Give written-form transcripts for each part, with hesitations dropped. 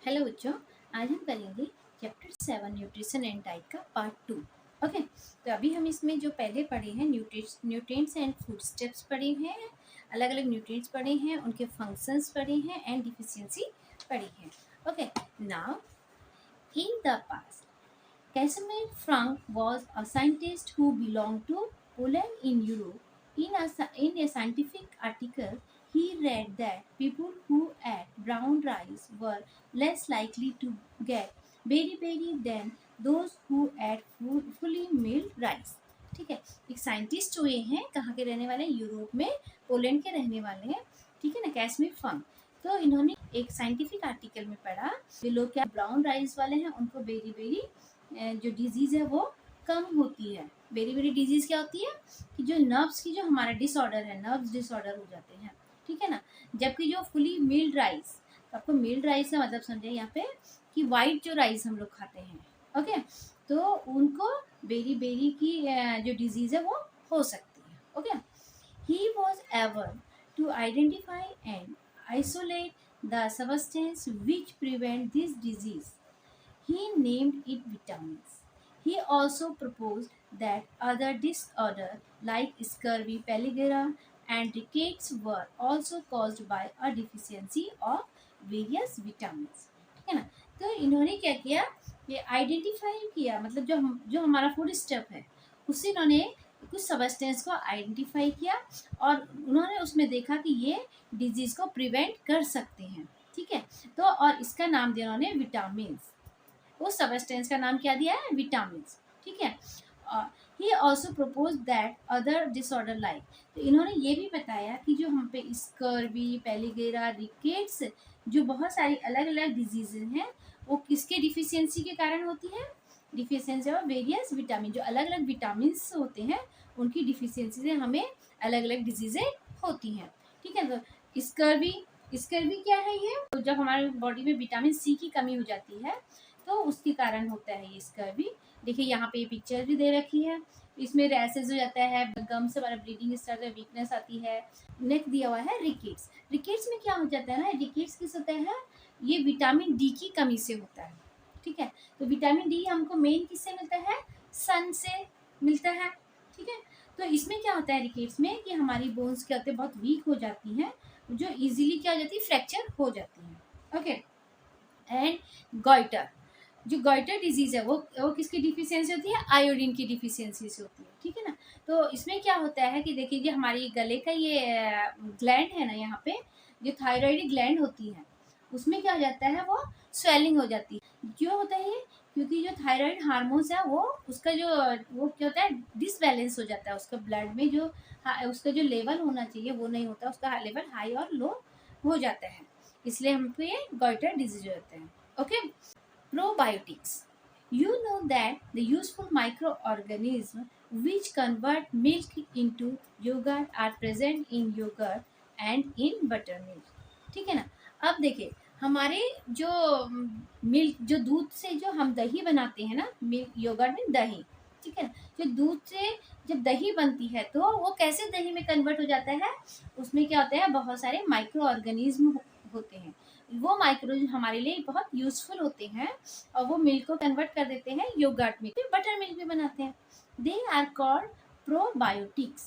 Hello बच्चों, आज हम करेंगे चैप्टर 7 न्यूट्रिशन एंड डाइट का पार्ट 2। ओके, तो अभी हम इसमें जो पहले पढ़े हैं न्यूट्रिएंट्स एंड फूड स्टेप्स पढ़े हैं, अलग अलग न्यूट्रिएंट्स पढ़े हैं, उनके फंक्शंस पढ़े हैं एंड डिफिशियंसी पढ़ी है। Okay, now in the past Casimir Frank was a scientist who belonged to Poland in Europe. In a scientific article, he read that people who ate brown rice were less likely to get beriberi than those who ate fully milled rice. ठीक है, एक scientist हुए हैं, कहाँ के रहने वाले हैं? यूरोप में, पोलैंड के रहने वाले हैं। ठीक है ना, कैसमिर फंक। तो इन्होंने एक साइंटिफिक आर्टिकल में पढ़ा, जो लोग क्या ब्राउन राइस वाले हैं उनको बेरी बेरी जो डिजीज़ है वो कम होती है। वेरी वेरी डिजीज़ क्या होती है कि जो नर्व्स की जो हमारा डिसऑर्डर है, नर्व्स डिसऑर्डर हो जाते हैं। ठीक है ना, जबकि जो फुली मिल्ड राइस, तो आपको मिल्ड राइस का मतलब समझे यहाँ पे कि वाइट जो राइस हम लोग खाते हैं, ओके, तो उनको बेरी बेरी की जो डिजीज़ है वो हो सकती है। Okay, he was ever to identify and isolate the substance which prevent this disease. He named it vitamins. He also proposed that other disorders like scurvy, pellagra, and rickets were also caused by a deficiency of various vitamins. ठीक है ना, तो इन्होंने क्या किया, ये identify किया, मतलब जो हमारा फूड स्टेप है उससे इन्होंने कुछ सबस्टेंस को आइडेंटिफाई किया और उन्होंने उसमें देखा कि ये डिजीज को प्रिवेंट कर सकते हैं। ठीक है, तो और इसका नाम दिया उन्होंने विटामिन। उस सबस्टेंस का नाम क्या दिया है? विटामिन। ठीक है, he also propose that other disorder like, तो इन्होंने ये भी बताया कि जो हम पे स्कर्वी, पेलिगेरा, रिकेट्स, जो बहुत सारी अलग अलग डिजीज़ हैं वो किसके डिफिशियंसी के कारण होती है? डिफिशियंसी ऑफ वेरियस विटामिन, जो अलग अलग विटामिन होते हैं उनकी डिफिशियंसी से हमें अलग अलग डिजीज़ें होती हैं। ठीक है, तो स्कर्वी, स्कर्वी क्या है? ये तो जब हमारे बॉडी में विटामिन सी की कमी हो जाती है तो उसके कारण होता है ये स्कर्वी। देखिए यहाँ पे ये पिक्चर भी दे रखी है, इसमें रैसेस हो जाता है, गम से हमारा ब्लीडिंग स्टार्ट है, वीकनेस आती है। नेक्स्ट दिया हुआ है रिकेट्स। रिकेट्स में क्या हो जाता है ना, रिकेट्स किस होता है? ये विटामिन डी की कमी से होता है। ठीक है, तो विटामिन डी हमको मेन किससे मिलता है? सन से मिलता है। ठीक है, तो इसमें क्या होता है रिकेट्स में कि हमारी बोन्स क्या होते हैं, बहुत वीक हो जाती हैं, जो इजीली क्या हो जाती है, फ्रैक्चर हो जाती है। ओके, एंड गॉइटर, जो गॉइटर डिजीज़ है वो किसकी डिफिशियंसी होती है? आयोडीन की डिफिशियंसी से होती है। ठीक है ना, तो इसमें क्या होता है कि देखिए जो हमारी गले का ये ग्लैंड है ना, यहाँ पे जो थायराइड ग्लैंड होती है उसमें क्या हो जाता है, वो स्वेलिंग हो जाती है। क्यों होता है ये? क्योंकि जो थायराइड हार्मोन्स है वो उसका जो वो क्या होता है, डिसबैलेंस हो जाता है। उसका ब्लड में जो उसका जो लेवल होना चाहिए वो नहीं होता, उसका लेवल हाई और लो हो जाता है, इसलिए हमको ये गॉइटर डिजीज होते हैं। Okay, probiotics. You know that the useful microorganisms which convert milk into yogurt are present in yogurt and in buttermilk. ठीक है ना, अब देखिए हमारे जो मिल्क, जो दूध से जो हम दही बनाते हैं ना, मिल्क योगर्ट में दही, ठीक है ना, जो दूध से जब दही बनती है तो वो कैसे दही में कन्वर्ट हो जाता है? उसमें क्या होता है, बहुत सारे माइक्रो ऑर्गेनिज्म होते हैं। वो माइक्रो हमारे लिए बहुत यूजफुल होते हैं और वो मिल्क को कन्वर्ट कर देते हैं योगर्ट में, फिर बटर मिल्क भी बनाते हैं। They are called probiotics.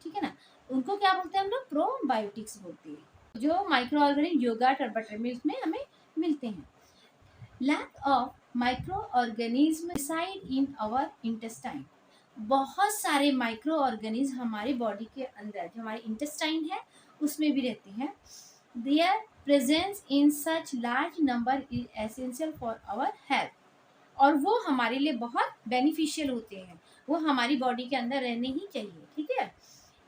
ठीक है ना, उनको क्या बोलते हैं हम लोग? प्रोबायोटिक्स बोलते हैं, जो माइक्रो ऑर्गेनिज्म योगर्ट और बटर मिल्क में हमें मिलते हैं। Lack of micro organism reside in our intestine. बहुत सारे माइक्रो ऑर्गेनिज्म हमारे बॉडी के अंदर, जो हमारे इंटेस्टाइन है उसमें भी रहते हैं। Their presence in such large number is essential for our health. और वो हमारे लिए बहुत बेनिफिशियल होते हैं, वो हमारी बॉडी के अंदर रहने ही चाहिए। ठीक है,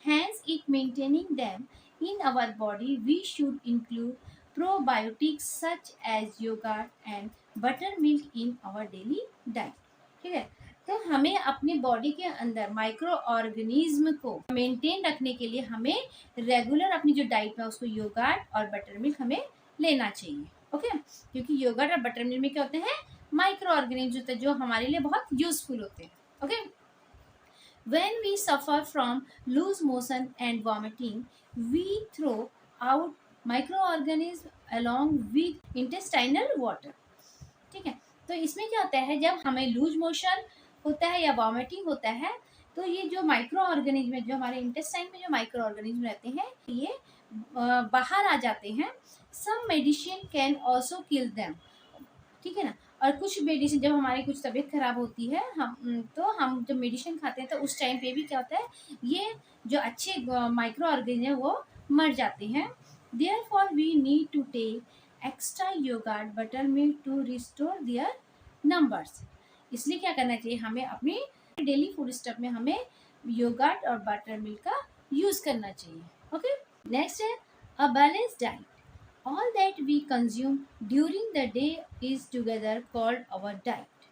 hence it maintaining them in our body we should include probiotics such as yogurt and buttermilk in our daily diet. ठीक है, तो हमें अपनी बॉडी के अंदर माइक्रो ऑर्गेनिज्म को मेंटेन रखने के लिए हमें रेगुलर अपनी जो डाइट में उसको योगर्ट और बटर मिल्क हमें लेना चाहिए। ओके, क्योंकि योगर्ट और बटर मिल्क में क्या होते हैं, माइक्रो ऑर्गेनिज्म होते हैं जो हमारे लिए बहुत यूजफुल होते हैं। Okay, when we suffer from loose motion and vomiting, we throw out micro organism along with intestinal water. ठीक है, तो इसमें क्या होता है, जब हमें लूज मोशन होता है या वॉमिटिंग होता है, तो ये जो माइक्रो ऑर्गेनिज्म है, जो हमारे इंटेस्टाइन में जो माइक्रो ऑर्गेनिज्म रहते हैं, ये बाहर आ जाते हैं। Some medicine can also kill them. ठीक है ना, और कुछ मेडिसिन, जब हमारी कुछ तबीयत खराब होती है, तो हम जब मेडिसिन खाते हैं तो उस टाइम पे भी क्या होता है, ये जो अच्छे माइक्रो ऑर्गेनिज्म है वो मर जाते हैं। Therefore we need to take extra yogurt butter milk to restore their numbers. इसलिए क्या करना चाहिए, हमें अपनी डेली फूड स्टफ में हमें योगर्ट और बटर मिल्क का यूज करना चाहिए। ओके, नेक्स्ट है अ balance diet. All that we consume during the day is together called our diet.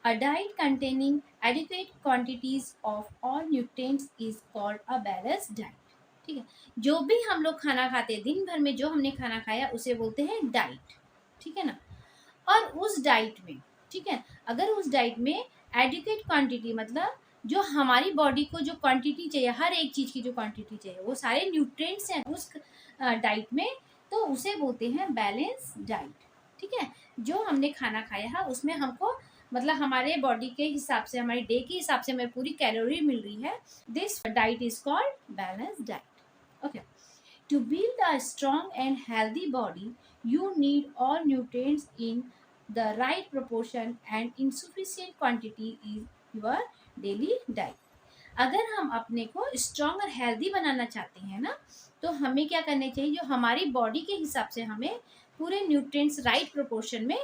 A diet containing adequate quantities of all nutrients is called a balanced diet. ठीक है, जो भी हम लोग खाना खाते हैं, दिन भर में जो हमने खाना खाया उसे बोलते हैं डाइट। ठीक है ना, और उस डाइट में, ठीक है, अगर उस डाइट में एडिक्वेट क्वांटिटी, मतलब जो हमारी बॉडी को जो क्वांटिटी चाहिए, हर एक चीज़ की जो क्वांटिटी चाहिए, वो सारे न्यूट्रिएंट्स हैं उस डाइट में, तो उसे बोलते हैं बैलेंस डाइट। ठीक है, जो हमने खाना खाया है उसमें हमको, मतलब हमारे बॉडी के हिसाब से, हमारे डे के हिसाब से हमें पूरी कैलोरी मिल रही है। This diet is called balance diet. Okay, to build a strong and healthy body, you need all nutrients in the right proportion and insufficient quantity is your daily diet. अगर हम अपने को स्ट्रॉन्ग और healthy बनाना चाहते हैं ना, तो हमें क्या करना चाहिए, जो हमारी बॉडी के हिसाब से हमें पूरे न्यूट्रिएंट्स राइट प्रोपोर्शन में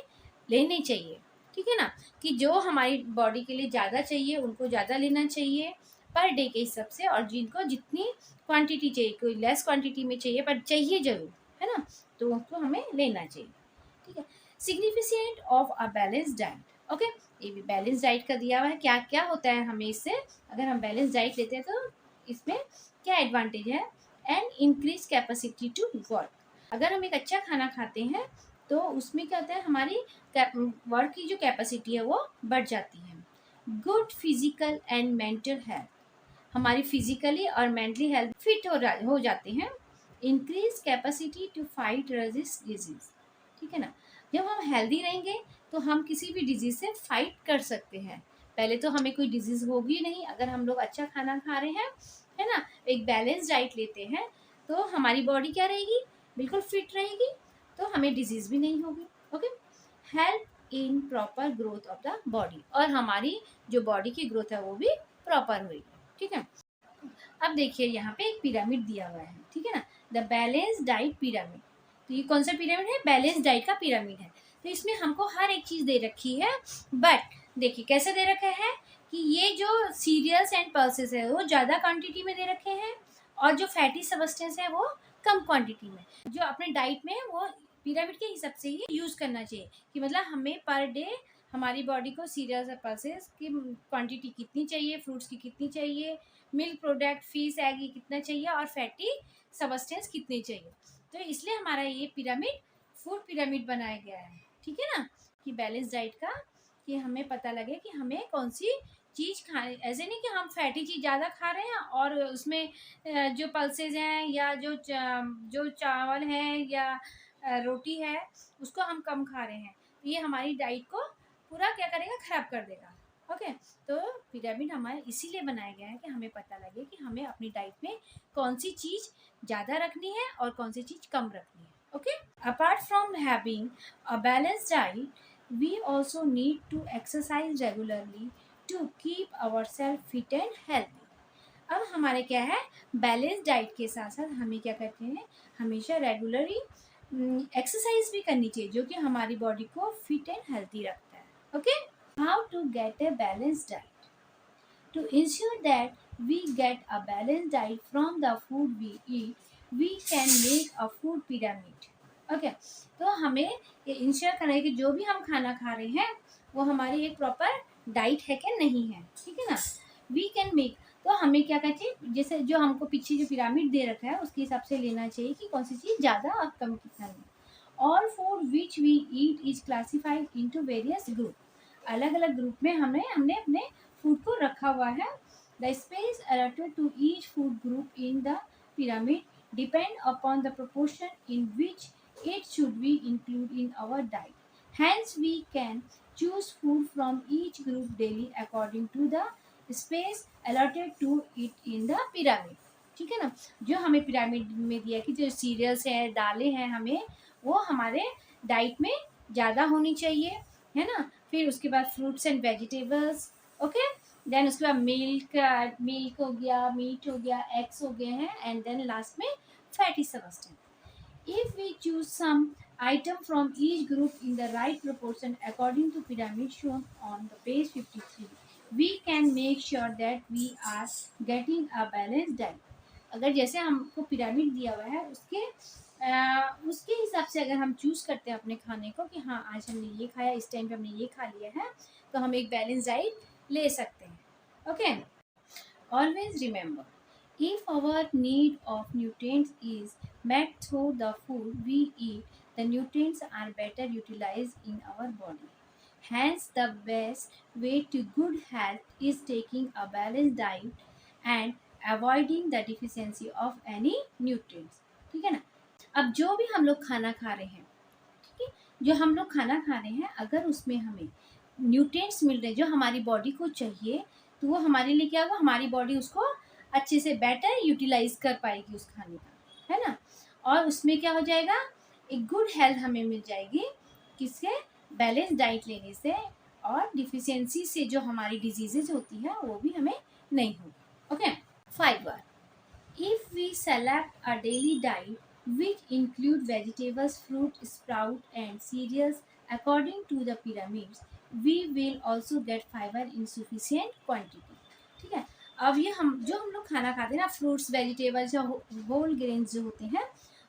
लेने चाहिए। ठीक है ना, कि जो हमारी बॉडी के लिए ज़्यादा चाहिए उनको ज़्यादा लेना चाहिए पर डे के हिसाब से, और जिनको जितनी क्वांटिटी चाहिए, कोई लेस क्वांटिटी में चाहिए पर चाहिए ज़रूर, है ना, तो उसको हमें लेना चाहिए। ठीक है, significant of a balance diet. Okay, ये भी बैलेंस डाइट का दिया हुआ है, क्या क्या होता है हमें इससे, अगर हम बैलेंस डाइट लेते हैं तो इसमें क्या एडवांटेज है। And increase capacity to work. अगर हम एक अच्छा खाना खाते हैं तो उसमें क्या होता है, हमारी वर्क की जो कैपेसिटी है वो बढ़ जाती है। Good physical and mental health, हमारी फिजिकली और मेंटली हेल्थ फिट हो जाते हैं। Increase capacity to fight resist disease. ठीक है ना, जब हम हेल्दी रहेंगे तो हम किसी भी डिजीज से फाइट कर सकते हैं। पहले तो हमें कोई डिजीज होगी नहीं, अगर हम लोग अच्छा खाना खा रहे हैं, है ना, एक बैलेंस डाइट लेते हैं, तो हमारी बॉडी क्या रहेगी, बिल्कुल फिट रहेगी, तो हमें डिजीज भी नहीं होगी। Okay, help in proper growth of the body, और हमारी जो बॉडी की ग्रोथ है वो भी प्रॉपर होगी। ठीक है, अब देखिए यहाँ पे एक पिरामिड दिया हुआ है। ठीक है ना, द बैलेंस डाइट पिरामिड। तो ये कौन सा पिरामिड है, बैलेंस डाइट का पिरामिड है। तो इसमें हमको हर एक चीज़ दे रखी है, बट देखिए कैसे दे रखा है कि ये जो सीरियल्स एंड पल्सेस है वो ज़्यादा क्वांटिटी में दे रखे हैं, और जो फैटी सबस्टेंस है वो कम क्वांटिटी में। जो अपने डाइट में वो पिरामिड के हिसाब से ही यूज़ करना चाहिए, कि मतलब हमें पर डे हमारी बॉडी को सीरियल्स और पल्सेस की क्वांटिटी कितनी चाहिए, फ्रूट्स की कितनी चाहिए, मिल्क प्रोडक्ट, फिश, एग, ये कितना चाहिए, और फैटी सबस्टेंस कितने चाहिए। तो इसलिए हमारा ये पिरामिड फूड पिरामिड बनाया गया है। ठीक है ना, कि बैलेंस डाइट का, कि हमें पता लगे कि हमें कौन सी चीज़ खाने, ऐसे नहीं कि हम फैटी चीज़ ज़्यादा खा रहे हैं और उसमें जो पल्सेज हैं या जो चावल हैं या रोटी है उसको हम कम खा रहे हैं, तो ये हमारी डाइट को पूरा क्या करेगा, ख़राब कर देगा। ओके, तो पिरामिड हमारे इसीलिए बनाया गया है कि हमें पता लगे कि हमें अपनी डाइट में कौन सी चीज़ ज़्यादा रखनी है और कौन सी चीज़ कम रखनी है। Okay, apart from having a balance diet, we also need to exercise regularly to keep our self fit and healthy. अब हमारे क्या है, बैलेंस डाइट के साथ साथ हमें क्या करते हैं, हमेशा रेगुलरली एक्सरसाइज भी करनी चाहिए, जो कि हमारी बॉडी को फिट एंड हेल्थी रखता है। Okay, how to get a balance diet. To ensure that we get a balanced diet from the food we eat, we can make a food pyramid. Okay, तो हमें ये ensure करना है कि जो भी हम खाना खा रहे हैं वो हमारी एक प्रॉपर डाइट है कि नहीं है। ठीक है ना, वी कैन मेक, तो हमें क्या करना चाहिए, जैसे जो हमको पीछे जो पिरामिड दे रखा है उसके हिसाब से लेना चाहिए कि कौन सी चीज़ ज़्यादा और कम कितना नहीं। All food which we eat is classified into various group. अलग अलग ग्रुप में हमने अपने फूड को रखा हुआ है। The space allotted to each food group in the pyramid depend upon the proportion in which it should be included in our diet. Hence, we can choose food from each group daily according to the space allotted to it in the pyramid. ठीक है ना, जो हमें pyramid में दिया कि जो serials हैं, दालें हैं, हमें वो हमारे डाइट में ज़्यादा होनी चाहिए, है ना। फिर उसके बाद fruits and vegetables, okay. Then उसके बाद मिल्क हो गया, मीट हो गया, एग्स हो गए हैं, एंड देन लास्ट में fatty substance. If we choose some item from each group in the right proportion according to pyramid shown on the page 53, we can make sure that we are getting a balanced diet. अगर जैसे हमको pyramid दिया हुआ है उसके हिसाब से अगर हम चूज करते हैं अपने खाने को कि हाँ आज हमने ये खाया, इस टाइम पे हमने ये खा लिया है, तो हम एक बैलेंस डाइट ले सकते हैं. Okay, always remember, if our need of nutrients is met through the food we eat, the nutrients are better utilized in our body. Hence, the best way to good health is taking a balanced diet and avoiding the deficiency of any nutrients. ठीक है ना। अब जो भी हम लोग खाना खा रहे हैं, ठीक है, जो हम लोग खाना खा रहे हैं, अगर उसमें हमें न्यूट्रिएंट्स मिल रहे हैं जो हमारी बॉडी को चाहिए, तो वो हमारे लिए क्या होगा, हमारी बॉडी उसको अच्छे से बेटर यूटिलाइज कर पाएगी उस खाने का, है ना। और उसमें क्या हो जाएगा, एक गुड हेल्थ हमें मिल जाएगी किससे, बैलेंस डाइट लेने से, और डिफिशियंसी से जो हमारी डिजीजेज होती है वो भी हमें नहीं होगी. Okay, fibre. If we select a daily diet which include vegetables, fruit, sprout and cereals according to the pyramids, we will also get fiber in sufficient quantity. ठीक है, अब ये हम लोग खाना खाते हैं ना, फ्रूट्स, वेजिटेबल्स या होल ग्रेन्स जो होते हैं,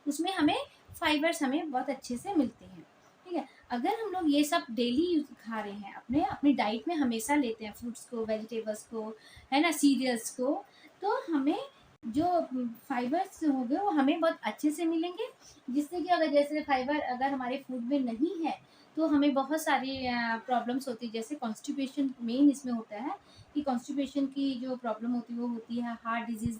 उसमें हमें फाइबर्स हमें बहुत अच्छे से मिलते हैं. ठीक है, अगर हम लोग ये सब डेली खा रहे हैं, अपनी डाइट में हमेशा लेते हैं फ्रूट्स को, वेजिटेबल्स को, है ना, सीरियल्स को, तो हमें जो फाइबर्स हो गए वो हमें बहुत अच्छे से मिलेंगे, जिससे कि अगर जैसे फाइबर अगर हमारे फूड में नहीं है तो हमें बहुत सारी प्रॉब्लम्स होती है, जैसे कॉन्स्टिपेशन मेन इसमें होता है कि कॉन्स्टिपेशन की जो प्रॉब्लम होती है वो होती है हार्ट डिजीज़.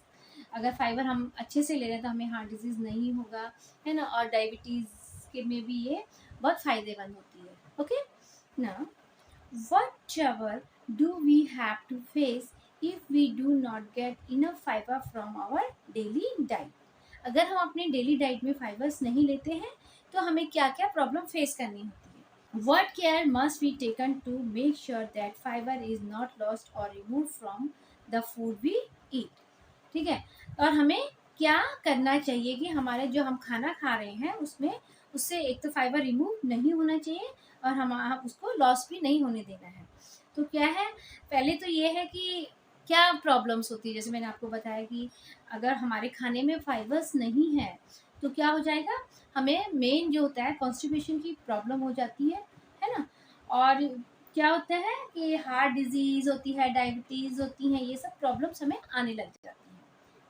अगर फाइबर हम अच्छे से ले रहे हैं तो हमें हार्ट डिजीज़ नहीं होगा, है ना, और डायबिटीज़ के में भी ये बहुत फ़ायदेमंद होती है. ओके ना, whatever do we have to face if we do not get enough fiber from our daily diet. अगर हम अपने डेली डाइट में फाइबर्स नहीं लेते हैं तो हमें क्या क्या प्रॉब्लम फेस करनी होती है. What care must be taken to make sure that fiber is not lost or removed from the food we eat. ठीक है, और हमें क्या करना चाहिए कि हमारे जो हम खाना खा रहे हैं उसमें उससे एक तो फाइबर रिमूव नहीं होना चाहिए और हम उसको लॉस भी नहीं होने देना है. तो क्या है, पहले तो ये है कि क्या प्रॉब्लम्स होती है, जैसे मैंने आपको बताया कि अगर हमारे खाने में फाइबर्स नहीं है तो क्या हो जाएगा, हमें मेन जो होता है कॉन्स्टिपेशन की प्रॉब्लम हो जाती है ना, और क्या होता है कि हार्ट डिजीज़ होती है, डायबिटीज़ होती हैं, ये सब प्रॉब्लम्स हमें आने लग जाती हैं.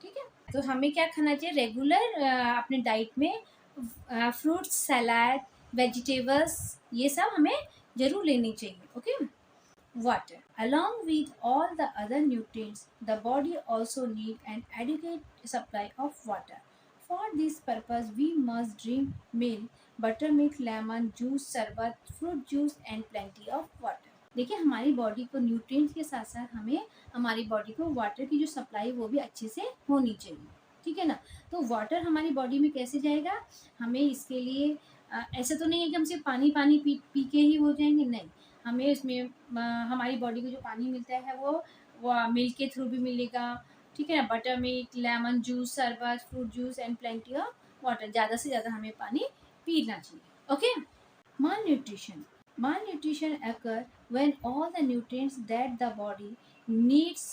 ठीक है, तो हमें क्या खाना चाहिए, रेगुलर अपने डाइट में फ्रूट्स, सलाद, वेजिटेबल्स, ये सब हमें ज़रूर लेनी चाहिए. Okay, water. Along with all the other nutrients, the body also needs an adequate supply of water. For this purpose, we must drink milk, buttermilk, lemon juice, शरबत, fruit juice and plenty of water. देखिए, हमारी body को nutrients के साथ साथ हमें हमारी body को वाटर की जो सप्लाई वो भी अच्छे से होनी चाहिए. ठीक है ना, तो वाटर हमारी बॉडी में कैसे जाएगा, हमें इसके लिए ऐसा तो नहीं है कि हम सिर्फ पानी पी के ही हो जाएंगे, नहीं, हमें इसमें हमारी बॉडी को जो पानी मिलता है वो मिल्क के थ्रू भी मिलेगा. ठीक है ना, बटर मिल्क, लेमन जूस, शरबत, fruit juice and plenty of water, ज़्यादा से ज़्यादा हमें पानी पीना चाहिए. Okay, malnutrition occur when all the nutrients that the body needs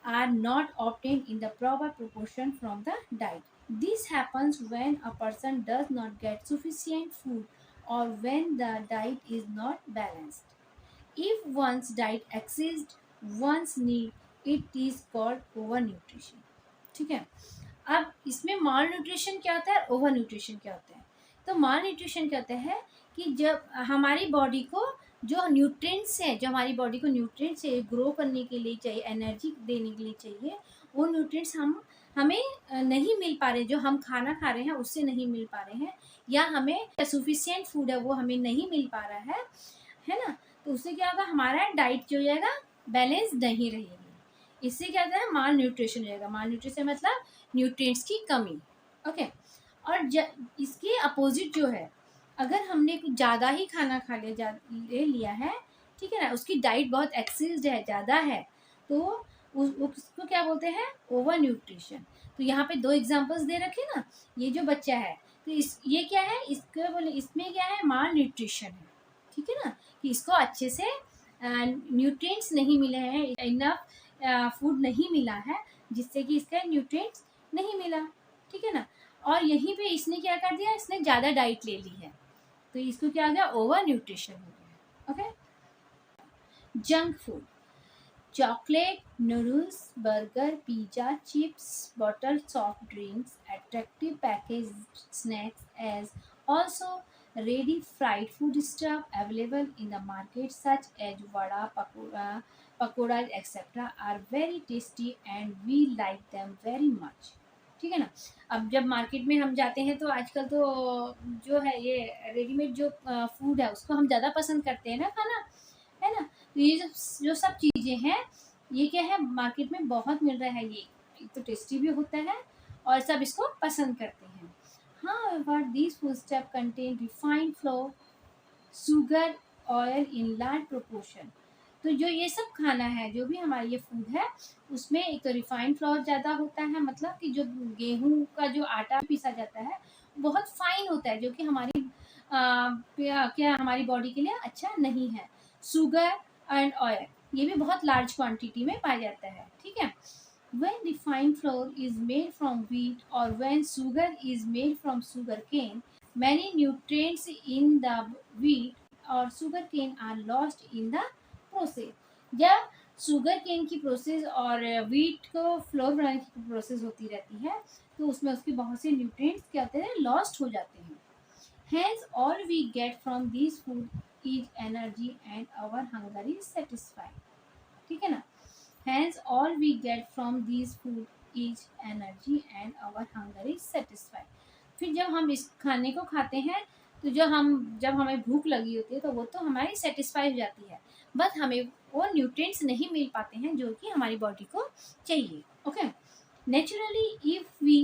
are not obtained in the proper proportion from the diet. This happens when a person does not get sufficient food or when the diet is not balanced. If one's diet exceeds one's need, it is called overnutrition. ठीक है, अब इसमें माल nutrition क्या होता है, over nutrition क्या होता है. तो माल न्यूट्रिशन क्या होता है कि जब हमारी बॉडी को जो न्यूट्रिएंट्स हैं, जो हमारी बॉडी को न्यूट्रिएंट्स चाहिए ग्रो करने के लिए चाहिए, एनर्जी देने के लिए चाहिए, वो न्यूट्रिएंट्स हमें नहीं मिल पा रहे, जो हम खाना खा रहे हैं उससे नहीं मिल पा रहे हैं, या हमें सफिशिएंट फूड है वो हमें नहीं मिल पा रहा है ना, तो उससे क्या होगा, हमारा डाइट जो हो जाएगा बैलेंस नहीं रहेगी। इससे क्या होता है, माल न्यूट्रिशन हो जाएगा। माल न्यूट्रिशन मतलब न्यूट्रिएंट्स की कमी। ओके। और इसके अपोजिट जो है, अगर हमने कुछ ज़्यादा ही खाना खा ले लिया है, ठीक है ना, उसकी डाइट बहुत एक्सेस है, ज़्यादा है, तो उसको क्या बोलते हैं, ओवर न्यूट्रिशन। तो यहाँ पे 2 एग्जांपल्स दे रखे ना, ये जो बच्चा है, तो ये क्या है, इसको बोले, इसमें क्या है, माल न्यूट्रिशन है, ठीक है ना, कि इसको अच्छे से न्यूट्रिएंट्स नहीं मिले हैं, इनफ फूड नहीं मिला है, जिससे कि इसका न्यूट्रिएंट्स नहीं मिला, ठीक है ना। और यहीं पे इसने क्या कर दिया, इसने ज़्यादा डाइट ले ली है, तो इसको क्या हो गया, ओवर न्यूट्रिशन हो गया। Okay. Junk food, chocolate, noodles, burger, pizza, chips, bottled soft drinks, attractive packaged snacks, as also ready fried food stuff available in the market such as vada, pakoras, etc. are very tasty and we like them very much. ठीक है ना। अब जब market में हम जाते हैं तो आजकल तो जो है ये रेडीमेड जो फूड है उसको हम ज़्यादा पसंद करते हैं ना खाना, है ना। तो ये जो सब चीज़ें हैं, ये क्या है, मार्केट में बहुत मिल रहा है, ये तो टेस्टी भी होता है और सब इसको पसंद करते हैं। However, these foodstuffs contain refined flour, sugar, oil in large proportion. तो जो ये सब खाना है, जो भी हमारा ये फूड है, उसमें एक तो रिफाइंड फ्लोर ज़्यादा होता है, मतलब कि जो गेहूं का जो आटा पीसा जाता है बहुत फाइन होता है, जो कि हमारी क्या हमारी बॉडी के लिए अच्छा नहीं है। शुगर एंड ऑयल, ये भी बहुत लार्ज क्वांटिटी में पाया जाता है, ठीक है। When refined flour is made from wheat or when sugar is made from sugarcane, many nutrients in the wheat or sugarcane are lost in the process. जब शुगर केन की प्रोसेस और wheat को फ्लोर बनाने की process होती रहती है, तो उसमें उसके बहुत से न्यूट्रिएंट्स क्या होते हैं, लॉस्ट हो जाते हैं। Hence, all we get from these food is energy and our hunger is satisfied. ठीक है ना। Hence, all we get from these food is energy and our hunger is satisfied. फिर जब हम इस खाने को खाते हैं, तो जब हमें भूख लगी होती है, तो वो तो हमारी सेटिस्फाई हो जाती है, बट हमें वो न्यूट्रिएंट्स नहीं मिल पाते हैं जो कि हमारी बॉडी को चाहिए। Okay. Naturally if we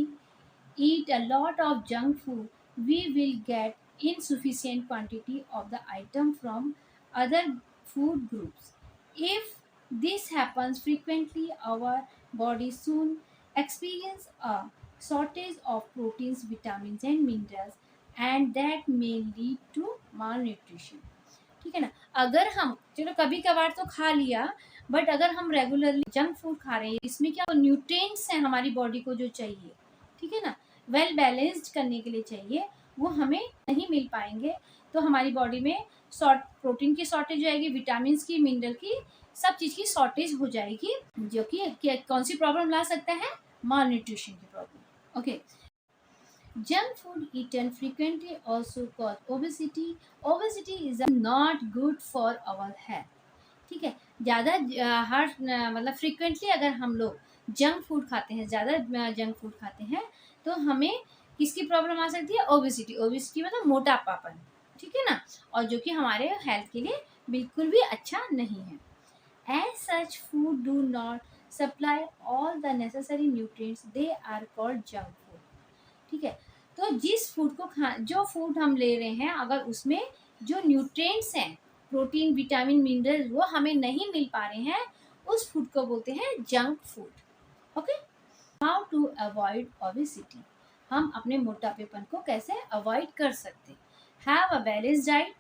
eat a lot of junk food, we will get insufficient quantity of the item from other food groups. If this happens frequently, our body soon experience a shortage of proteins, vitamins and minerals, and that may lead to malnutrition. ठीक है ना। अगर हम चलो कभी कभार तो खा लिया, बट अगर हम रेगुलरली जंक फूड खा रहे हैं, इसमें क्या न्यूट्रिएंट्स हैं हमारी बॉडी को जो चाहिए, ठीक है ना, वेल बैलेंस्ड करने के लिए चाहिए, वो हमें नहीं मिल पाएंगे, तो हमारी बॉडी में प्रोटीन की शॉर्टेज हो जाएगी, विटामिन की, मिनरल की, सब चीज़ की शॉर्टेज हो जाएगी, जो कि कौन सी प्रॉब्लम ला सकता है, माल न्यूट्रिशन की problem. Okay. Junk food eaten frequently also cause obesity. Obesity is not good for our health. ठीक है। ज़्यादा हर मतलब फ्रीक्वेंटली अगर हम लोग जंक फूड खाते हैं, ज़्यादा जंक फूड खाते हैं, तो हमें किसकी प्रॉब्लम आ सकती है, ओबेसिटी। ओबेसिटी मतलब मोटापापन, ठीक है ना, और जो कि हमारे हेल्थ के लिए बिल्कुल भी अच्छा नहीं है। As such, food do not supply all the necessary nutrients. They are called junk food. ठीक है। तो जिस फूड को जो फूड हम ले रहे हैं, अगर उसमें जो न्यूट्रिएंट्स हैं, प्रोटीन, विटामिन, मिनरल, वो हमें नहीं मिल पा रहे हैं, उस फूड को बोलते हैं junk food. Okay. How to avoid obesity, हम अपने मोटापेपन को कैसे अवॉइड कर सकते हैं। हैव अ बैलेंस डाइट,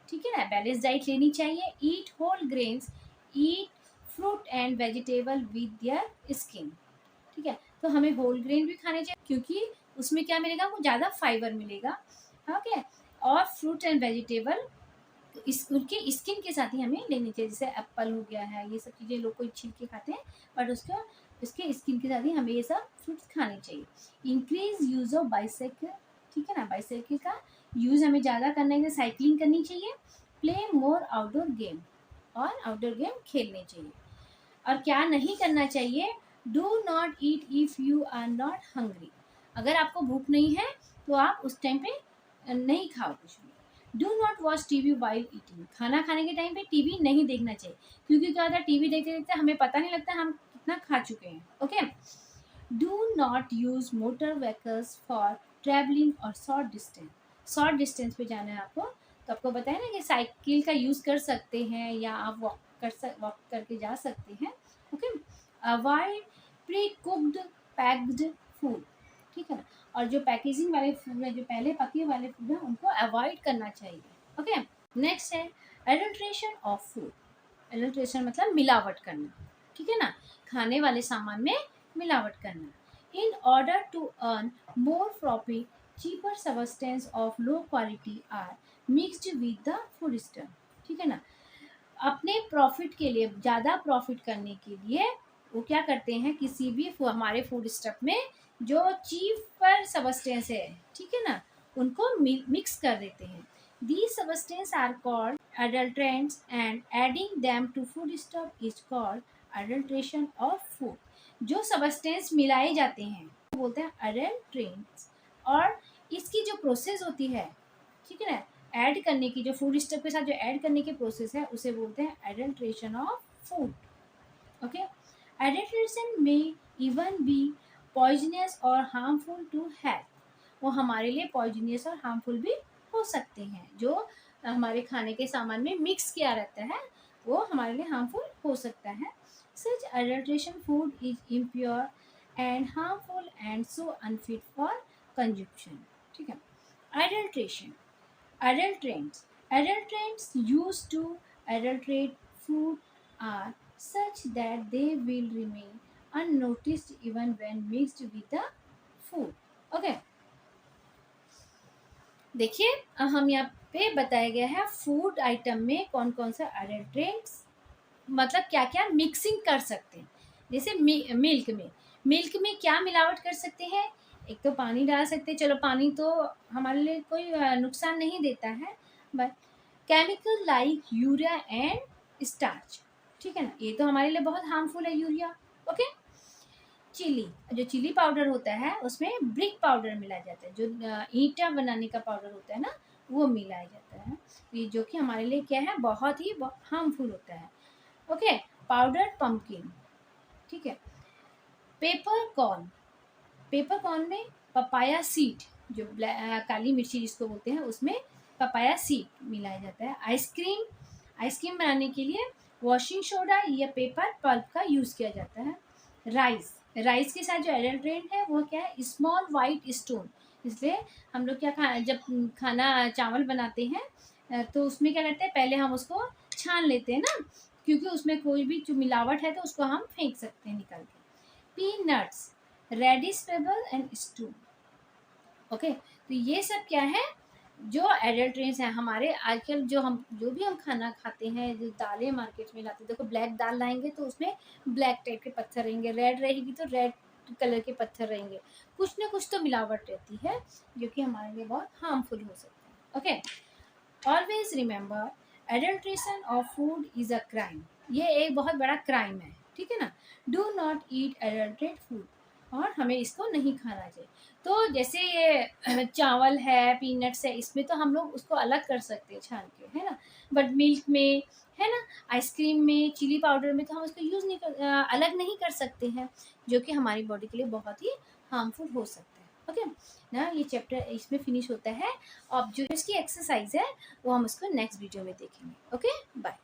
ठीक है ना, बैलेंस डाइट लेनी चाहिए। Eat whole grains, eat fruit and vegetable with their skin, ठीक है। तो हमें होल ग्रेन भी खाने चाहिए, क्योंकि उसमें क्या मिलेगा, वो ज़्यादा फाइबर मिलेगा। ओके। और फ्रूट एंड वेजिटेबल उनके स्किन के साथ ही हमें लेनी चाहिए, जैसे एप्पल हो गया है, ये सब चीज़ें लोग कोई छील के खाते हैं, बट उसके स्किन के साथ ही हमें ये सब फ्रूट्स खाने चाहिए। इंक्रीज यूज ऑफ बाइसाइकिल, ठीक है ना, बाइसाइकिल का यूज़ हमें ज़्यादा करना है, साइकिलिंग करनी चाहिए। प्ले मोर आउटडोर गेम, और आउटडोर गेम खेलने चाहिए। और क्या नहीं करना चाहिए, do not eat if you are not hungry. अगर आपको भूख नहीं है तो आप उस टाइम पे नहीं खाओ कुछ भी। Do not watch TV while eating. खाना खाने के टाइम पे टीवी नहीं देखना चाहिए, क्योंकि क्या होता है टीवी देखते देखते हमें पता नहीं लगता हम कितना खा चुके हैं। Okay. Do not use motor vehicles for travelling और शॉर्ट डिस्टेंस। शॉर्ट डिस्टेंस पे जाना है आपको तो आपको बताया ना कि साइकिल का यूज़ कर सकते हैं या आप वॉक करके जा सकते हैं। Okay. Avoid pre cooked packed food. ठीक है ना। और जो पैकेजिंग वाले फूड है, जो पहले पके वाले फूड है, उनको अवॉइड करना चाहिए। ओके। नेक्स्ट है एडल्ट्रेशन ऑफ फूड। एडल्ट्रेशन मतलब मिलावट करना। ठीक है ना। खाने वाले सामान में मिलावट करना। In order to earn more profit cheaper substance of low quality are mixed with the food stuff. ठीक है ना। अपने प्रॉफिट के लिए, ज़्यादा प्रॉफिट करने के लिए वो क्या करते हैं, किसी भी हमारे फूड स्टफ में जो चीपर सबस्टेंस है, ठीक है ना, उनको मिक्स कर देते हैं। These substances are called adulterants and adding them to food stuff is called adulteration of food। जो substance मिलाए जाते हैं वो बोलते हैं adulterants। और इसकी जो प्रोसेस होती है, ठीक है ना, ऐड करने की, जो फूड स्टफ के साथ जो ऐड करने की प्रोसेस है उसे बोलते हैं adulteration of food. Okay. Adulteration में इवन बी पॉइजनस और हार्मफुल टू हेल्थ। वो हमारे लिए पॉइजनस और हार्मफुल भी हो सकते हैं। जो हमारे खाने के सामान में मिक्स किया रहता है वो हमारे लिए हार्मफुल हो सकता है। Such adulteration food is impure and harmful and so unfit for consumption. ठीक है। Adulteration. Adulterants. Adulterants used to adulterate food are such that they will remain unnoticed even when mixed with the food. Okay. देखिए हम यहाँ पे बताया गया है food item में कौन कौन सा एडल्ट्रेंट्स मतलब क्या क्या मिक्सिंग कर सकते हैं। जैसे मिल्क में क्या मिलावट कर सकते हैं। एक तो पानी डाल सकते हैं, चलो पानी तो हमारे लिए कोई नुकसान नहीं देता है, but chemical like urea and starch, ठीक है ना, ये तो हमारे लिए बहुत हार्मफुल है यूरिया। ओके। चिली, जो चिली पाउडर होता है उसमें ब्रिक पाउडर मिलाया जाता है, जो ईंटा बनाने का पाउडर होता है ना वो मिलाया जाता है, ये जो कि हमारे लिए क्या है बहुत ही हार्मफुल होता है। ओके। पाउडर पम्पकिन, ठीक है। पेपर कॉर्न, पेपर कॉर्न में पपाया सीड, जो काली मिर्ची जिसको बोलते हैं उसमें पपाया सीड मिलाया जाता है। आइसक्रीम, आइसक्रीम बनाने के लिए वॉशिंग सोडा या पेपर पल्प का यूज़ किया जाता है। राइस, राइस के साथ जो एडल्ट्रेंट है वो क्या है, स्मॉल वाइट स्टोन। इसलिए हम लोग क्या जब खाना चावल बनाते हैं तो उसमें क्या करते हैं, पहले हम उसको छान लेते हैं ना, क्योंकि उसमें कोई भी जो मिलावट है तो उसको हम फेंक सकते हैं निकाल के। Peanuts, radish pebble and stew. Okay. तो ये सब क्या है, जो एडल्ट्रेंट्स हैं हमारे आजकल जो भी हम खाना खाते हैं, जो दालें मार्केट में लाते हैं, देखो ब्लैक दाल लाएंगे तो उसमें ब्लैक टाइप के पत्थर रहेंगे, रेड रहेगी तो रेड कलर के पत्थर रहेंगे, कुछ ना कुछ तो मिलावट रहती है जो कि हमारे लिए बहुत हार्मफुल हो सकता है। Okay. Always remember adulteration of food is a crime. ये एक बहुत बड़ा क्राइम है, ठीक है ना। Do not eat adulterate food, और हमें इसको नहीं खाना चाहिए। तो जैसे ये चावल है, पीनट्स है, इसमें तो हम लोग उसको अलग कर सकते हैं छान के, है ना, बट मिल्क में, है ना, आइसक्रीम में, चिली पाउडर में तो हम उसको यूज़ नहीं अलग नहीं कर सकते हैं, जो कि हमारी बॉडी के लिए बहुत ही हार्मफुल हो सकता है। ओके ना। ये चैप्टर इसमें फिनिश होता है। अब जो इसकी एक्सरसाइज है वो हम उसको नेक्स्ट वीडियो में देखेंगे। Okay, bye.